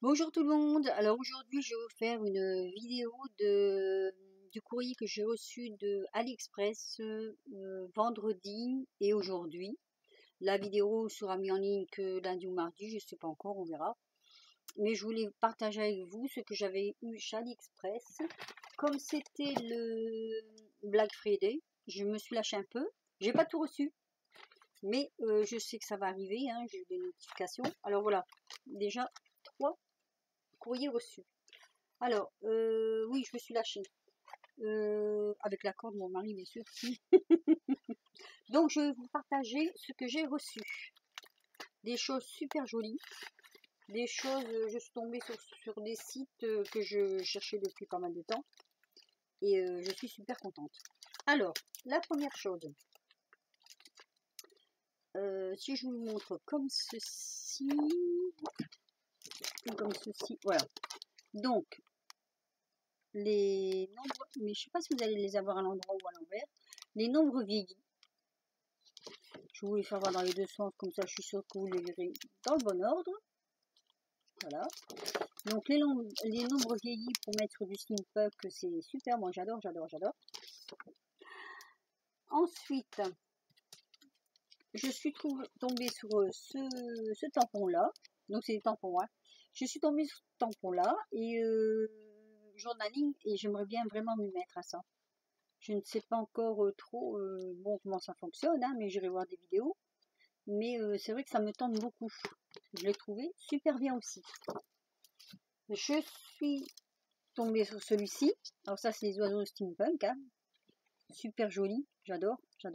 Bonjour tout le monde, alors aujourd'hui je vais vous faire une vidéo du courrier que j'ai reçu de AliExpress vendredi et aujourd'hui. La vidéo sera mise en ligne que lundi ou mardi, je ne sais pas encore, on verra. Mais je voulais partager avec vous ce que j'avais eu chez AliExpress. Comme c'était le Black Friday, je me suis lâché un peu. J'ai pas tout reçu, mais je sais que ça va arriver, hein, j'ai eu des notifications. Alors voilà, déjà 3 courrier reçu. Alors, oui, je me suis lâchée. Avec l'accord de mon mari, bien sûr. Donc, je vais vous partager ce que j'ai reçu. Des choses super jolies. Des choses, je suis tombée sur des sites que je cherchais depuis pas mal de temps. Et je suis super contente. Alors, la première chose. Si je vous montre comme ceci. Comme ceci, voilà. Donc, les nombres, mais je ne sais pas si vous allez les avoir à l'endroit ou à l'envers, les nombres vieillis. Je vous les faire voir dans les deux sens, comme ça je suis sûre que vous les verrez dans le bon ordre. Voilà. Donc les nombres vieillis pour mettre du steampunk, c'est super, moi j'adore. Ensuite, je suis tombée sur ce tampon là. Donc c'est des tampons, hein. Je suis tombée sur ce tampon là et journaling, et j'aimerais bien vraiment m'y mettre à ça. Je ne sais pas encore trop bon comment ça fonctionne, hein, mais j'irai voir des vidéos. Mais c'est vrai que ça me tente beaucoup. Je l'ai trouvé super bien aussi. Je suis tombée sur celui-ci. Alors ça, c'est les oiseaux steampunk, hein. Super joli. J'adore. Je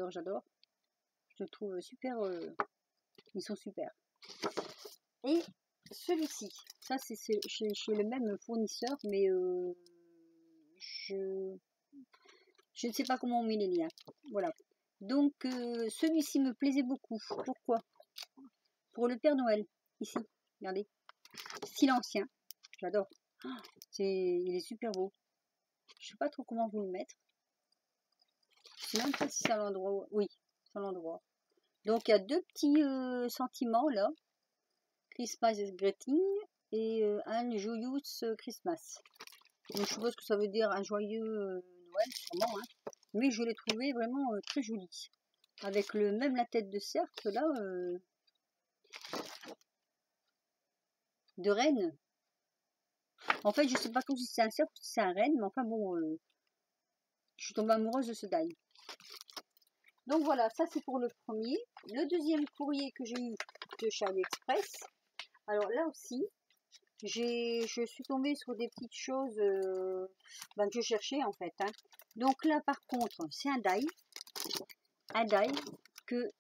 le trouve super. Ils sont super. Et celui-ci, ça c'est chez le même fournisseur, mais je ne sais pas comment on met les liens. Voilà. Donc celui-ci me plaisait beaucoup. Pourquoi? Pour le Père Noël. Ici, regardez. Style ancien. J'adore. Il est super beau. Je sais pas trop comment vous le mettre. Je sais même pas si c'est à l'endroit. Oui, c'est à l'endroit. Donc il y a deux petits sentiments là. Christmas is greeting et un joyous Christmas. Donc je suppose que ça veut dire un joyeux Noël, sûrement, hein. Mais je l'ai trouvé vraiment très joli. Avec même la tête de cercle là, de reine. En fait, je sais pas trop si c'est un cercle ou si c'est un renne, mais enfin bon, je suis tombée amoureuse de ce die. Donc voilà, ça c'est pour le premier. Le deuxième courrier que j'ai eu de chez AliExpress. Alors là aussi, je suis tombée sur des petites choses que je cherchais en fait, hein. Donc là par contre, c'est un die. Un die que,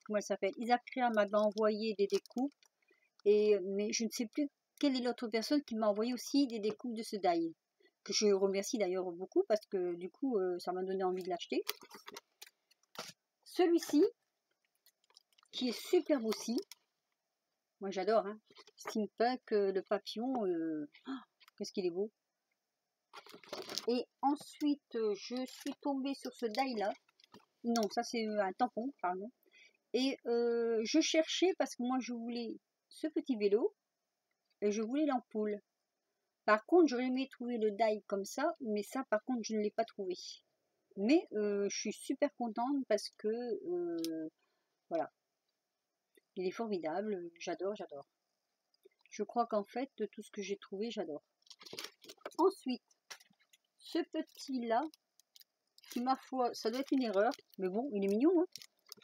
comment elle s'appelle, Isapria m'avait envoyé des découpes. Mais je ne sais plus quelle est l'autre personne qui m'a envoyé aussi des découpes de ce die. Que je remercie d'ailleurs beaucoup parce que du coup ça m'a donné envie de l'acheter. Celui-ci, qui est superbe aussi. Moi j'adore, hein. Steampunk, le papillon, qu'est-ce qu'il est beau. Et ensuite, je suis tombée sur ce die là. Non, ça c'est un tampon, pardon. Et je cherchais parce que moi je voulais ce petit vélo et je voulais l'ampoule. Par contre, j'aurais aimé trouver le die comme ça, mais ça par contre je ne l'ai pas trouvé. Mais je suis super contente parce que voilà, il est formidable, j'adore. Je crois qu'en fait, de tout ce que j'ai trouvé, j'adore. Ensuite, ce petit là, qui ma foi, ça doit être une erreur, mais bon, il est mignon, hein.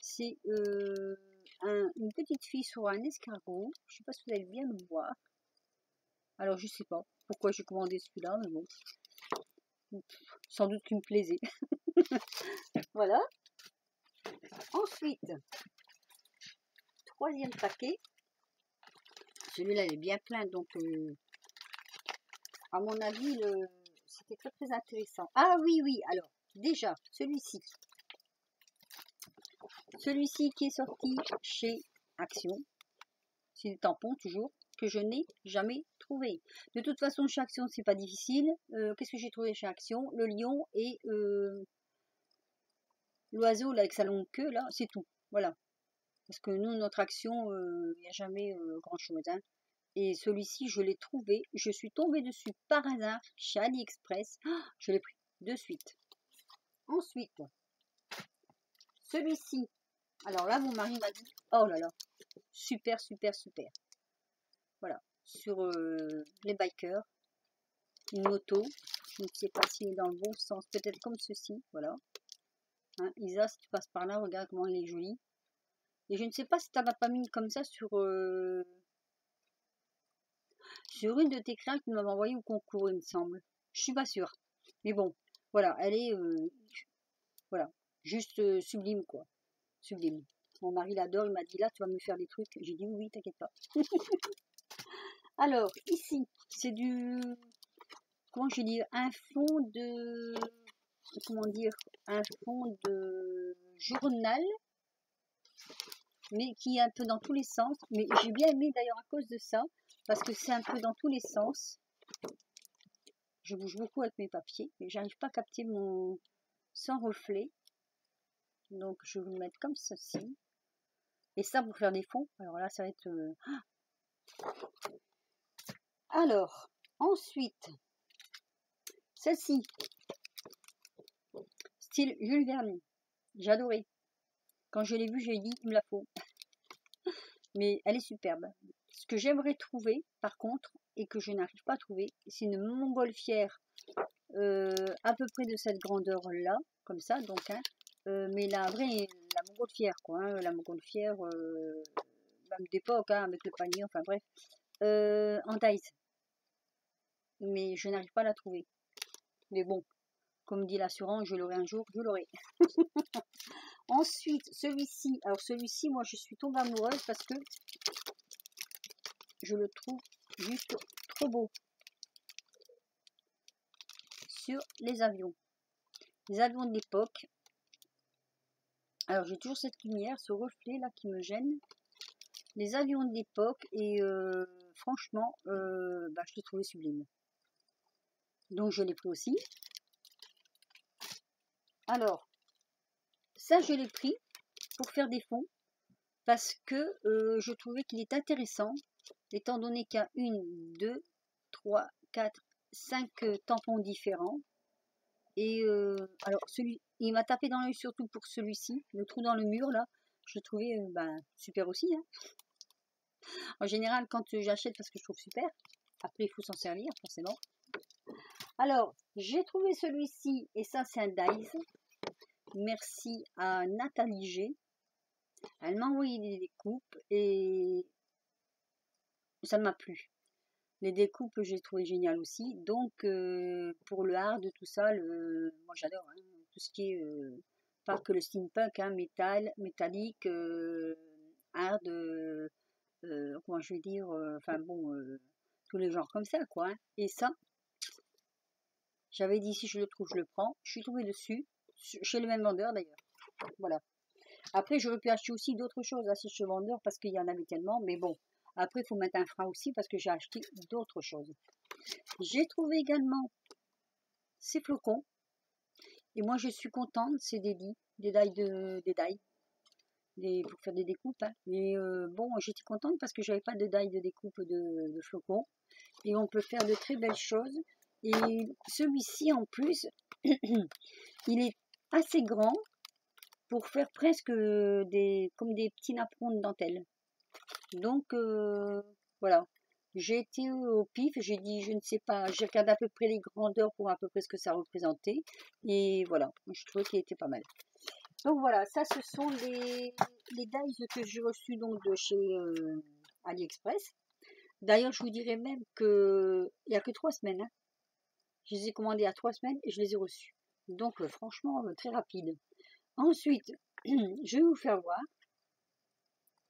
C'est une petite fille sur un escargot. Je sais pas si vous allez bien le voir. Alors je sais pas pourquoi j'ai commandé celui-là, mais bon, sans doute qu'il me plaisait. Voilà. Ensuite, troisième paquet. Celui-là il est bien plein, donc à mon avis c'était très intéressant. Ah oui, alors déjà celui-ci qui est sorti chez Action, c'est des tampons toujours que je n'ai jamais trouvé. De toute façon chez Action c'est pas difficile. Qu'est-ce que j'ai trouvé chez Action? Le lion et l'oiseau là avec sa longue queue là, c'est tout. Voilà. Parce que nous notre Action il n'y a jamais grand chose, hein. Et celui-ci, je l'ai trouvé. Je suis tombée dessus par hasard chez AliExpress. Oh, je l'ai pris de suite. Ensuite, celui-ci. Alors là, mon mari m'a dit, oh là là, super, super, super. Voilà, sur les bikers. Une moto. Je ne sais pas s'il est dans le bon sens. Peut-être comme ceci, voilà. Hein, Isa, si tu passes par là, regarde comment il est joli. Et je ne sais pas si tu n'as pas mis comme ça sur une de tes créas que tu m'avais envoyé au concours, il me semble. Je suis pas sûre. Mais bon, voilà, elle est voilà, juste sublime, quoi. Sublime. Mon mari l'adore, il m'a dit là, tu vas me faire des trucs. J'ai dit oui, t'inquiète pas. Alors, ici, c'est du, comment je vais dire, un fond de, comment dire, un fond de journal, mais qui est un peu dans tous les sens. Mais j'ai bien aimé d'ailleurs à cause de ça, parce que c'est un peu dans tous les sens. Je bouge beaucoup avec mes papiers, mais j'arrive pas à capter mon sans reflet. Donc je vais vous le mettre comme ceci. Et ça pour faire des fonds. Alors là, ça va être... Alors, ensuite, celle-ci, style Jules Verne. J'adorais. Quand je l'ai vue, j'ai dit, il me la faut. Mais elle est superbe. Ce que j'aimerais trouver, par contre, et que je n'arrive pas à trouver, c'est une montgolfière à peu près de cette grandeur-là, comme ça, donc, hein, mais la vraie, la montgolfière, quoi, hein, la montgolfière, même d'époque, hein, avec le panier, enfin bref, en taille. Mais je n'arrive pas à la trouver. Mais bon, comme dit l'assurance, je l'aurai un jour, je l'aurai. Ensuite, celui-ci, alors celui-ci, moi je suis tombée amoureuse parce que je le trouve juste trop beau. Sur les avions de l'époque. Alors j'ai toujours cette lumière, ce reflet là qui me gêne. Les avions de l'époque et franchement, je l'ai trouvé sublime. Donc je l'ai pris aussi. Alors, ça je l'ai pris pour faire des fonds parce que je trouvais qu'il est intéressant, étant donné qu'il y a 1, 2, 3, 4, 5 tampons différents. Et alors, il m'a tapé dans l'œil surtout pour celui-ci, le trou dans le mur là. Je le trouvais super aussi. Hein. En général, quand j'achète parce que je trouve super, après il faut s'en servir forcément. Alors, j'ai trouvé celui-ci, et ça c'est un Dies. Merci à Nathalie G. Elle m'a envoyé des découpes et ça m'a plu. Les découpes, j'ai trouvé génial aussi. Donc, pour le hard, tout ça, moi j'adore. Hein, tout ce qui est, pas que le steampunk, hein, métallique, hard, comment je vais dire, enfin bon, tous les genres comme ça, quoi. Hein. Et ça, j'avais dit si je le trouve, je le prends. Je suis tombée dessus, chez le même vendeur d'ailleurs. Voilà. Après, j'aurais pu acheter aussi d'autres choses à chez le vendeur parce qu'il y en avait tellement, mais bon. Après, il faut mettre un frein aussi parce que j'ai acheté d'autres choses. J'ai trouvé également ces flocons. Et moi, je suis contente. C'est des die pour faire des découpes. Hein. Mais bon, j'étais contente parce que j'avais pas de die de découpe de flocons. Et on peut faire de très belles choses. Et celui-ci, en plus, il est assez grand pour faire presque comme des petits napperons de dentelle. Donc, voilà. J'ai été au pif, j'ai dit, je ne sais pas, j'ai regardé à peu près les grandeurs pour à peu près ce que ça représentait. Et voilà, je trouvais qu'il était pas mal. Donc voilà, ça ce sont les dies que j'ai reçus donc de chez AliExpress. D'ailleurs, je vous dirais même que il n'y a que 3 semaines. Hein. Je les ai commandés à 3 semaines et je les ai reçus. Donc franchement, très rapide. Ensuite, je vais vous faire voir,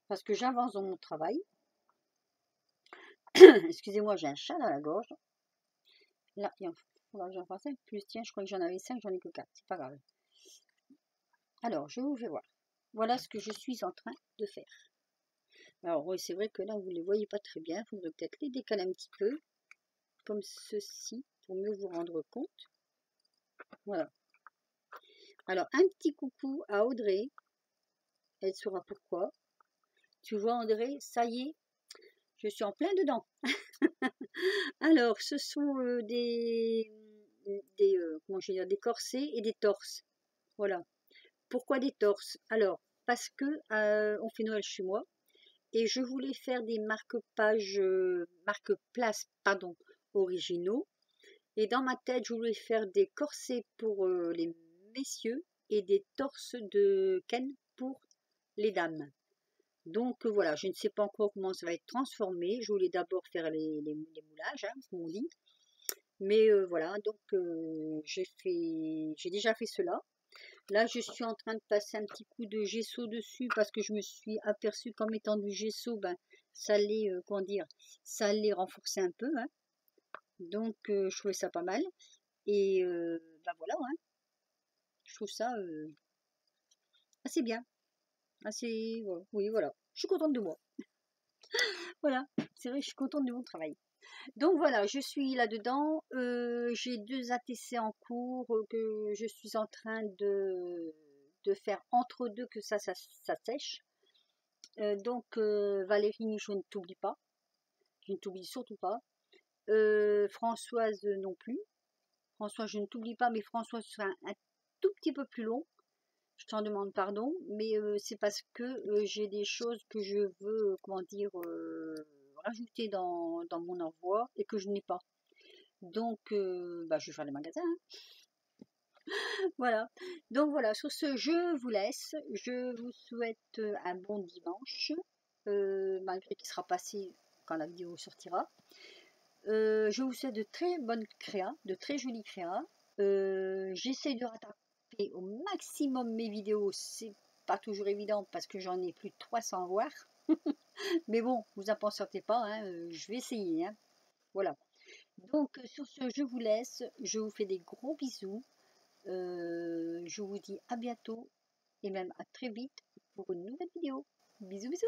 parce que j'avance dans mon travail. Excusez-moi, j'ai un chat dans la gorge. Là, il faudra que j'en fasse 5 plus. Tiens, je crois que j'en avais 5, j'en ai que 4. C'est pas grave. Alors, je vous fais voir. Voilà ce que je suis en train de faire. Alors, oui, c'est vrai que là, vous ne les voyez pas très bien. Il faudrait peut-être les décaler un petit peu. Comme ceci, pour mieux vous rendre compte. Voilà. Alors, un petit coucou à Audrey. Elle saura pourquoi. Tu vois, Audrey, ça y est. Je suis en plein dedans. Alors, ce sont comment je vais dire, des corsets et des torses. Voilà. Pourquoi des torses? Alors, parce que on fait Noël chez moi et je voulais faire des marque-pages, marque-places, pardon, originaux. Et dans ma tête, je voulais faire des corsets pour les messieurs et des torses de Ken pour les dames. Donc voilà, je ne sais pas encore comment ça va être transformé. Je voulais d'abord faire les moulages, hein, comme on dit. Mais voilà, donc j'ai déjà fait cela. Là, je suis en train de passer un petit coup de gesso dessus parce que je me suis aperçue qu'en mettant du gesso, ben, ça allait, comment dire, ça allait renforcer un peu, hein. Donc, je trouvais ça pas mal. Et ben voilà, hein, je trouve ça assez bien. Assez, voilà. Oui, voilà. Je suis contente de moi. Voilà, c'est vrai, je suis contente de mon travail. Donc voilà, je suis là-dedans. J'ai 2 ATC en cours que je suis en train de faire entre deux que ça sèche. Donc Valérie, je ne t'oublie pas. Je ne t'oublie surtout pas. Françoise non plus. Françoise, je ne t'oublie pas, mais Françoise sera un tout petit peu plus long. Je t'en demande pardon, mais c'est parce que j'ai des choses que je veux, comment dire, rajouter dans mon envoi et que je n'ai pas. Donc, bah, je vais faire les magasins, hein. Voilà. Donc voilà, sur ce, je vous laisse. Je vous souhaite un bon dimanche, malgré qu'il sera passé quand la vidéo sortira. Je vous souhaite de très bonnes créas, de très jolies créas. J'essaie de rattraper au maximum mes vidéos. C'est pas toujours évident parce que j'en ai plus de 300 à voir. Mais bon, vous en pensez pas, hein, je vais essayer, hein. Voilà. Donc sur ce, je vous laisse. Je vous fais des gros bisous. Je vous dis à bientôt et même à très vite pour une nouvelle vidéo. Bisous bisous.